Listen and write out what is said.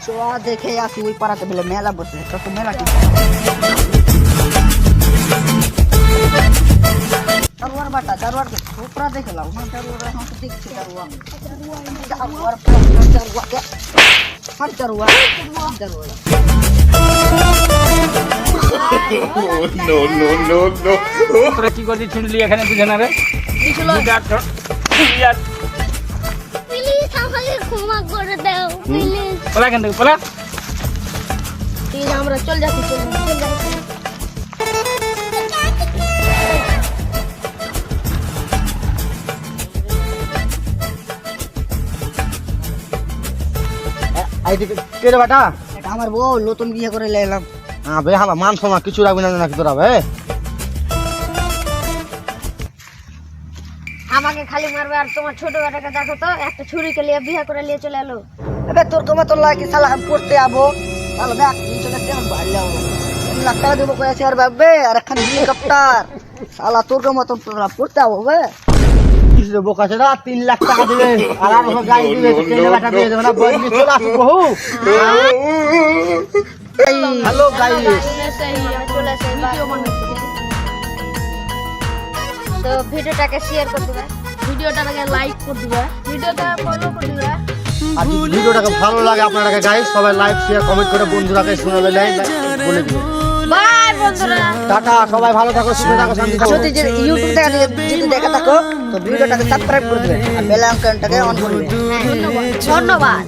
চোয়া দেখে আসি ওই পাড়াতে বলে মেলা বসে তো মেলা কি তারওয়ার বাটা তারওয়ার ছোকরা দেখে লাও না তারওয়ার এখন তো দেখছি তারওয়ার No, no, no, no. তোরা কি করছিস শুনলি এখানে বুঝে না রে প্লিজ আমাকে ক্ষমা করে দাও প্লিজ পলা কেন পলা প্লিজ আমরা চল যাচ্ছি চল যাচ্ছি কে রে বেটা? এটা আমার বউ নতুন বিয়ে করে এলাম হ্যাঁ বে হালা মান সম্মান কিছু রাখবি না নাকি তোরা বে? আমাকে খালি মারবে আর তোমার ছোট বেটাকে দেখো তো একটা ছুরিকে নিয়ে বিয়ে করে নিয়ে চলে এলো এবে তোর কমা তোর লাগে শালা আমি পড়তে যাবো তাহলে দেখ তুই চলে কেমন বাড়ি যাবো 3 লাখ টাকা দেবো কয়েছে আর ভাববে আর একখান হেলিকপ্টার শালা তোর কমা তোর পড়তে যাবো বে কিসে বোকা ছেড়া 3 লাখ টাকা দিবে আর আর গাড়ি দিবে তো ট্রেনে বাটা দিয়ে দেবে না বলবি চলে আসু বহু। হ্যালো গাইস, তো ভিডিওটাকে শেয়ার করে দিবে ভিডিওটাকে লাইক করে দিবে ভিডিওটা ফলো করে দিবে আর যদি ভিডিওটাকে ভালো লাগে আপনারাকে গাইস সবাই লাইক শেয়ার কমেন্ট করে বন্ধুরাকে শোনাবে বলে দিবে। বাই বন্ধুরা টাটা, সবাই ভালো থাকো সুখে থাকো শান্তি থাকো। যদি ইউটিউব থেকে যদি দেখা থাকো তো ভিডিওটাকে সাবস্ক্রাইব করে দিবেন আর বেল আইকনটাকে অন করে দিবেন ধন্যবাদ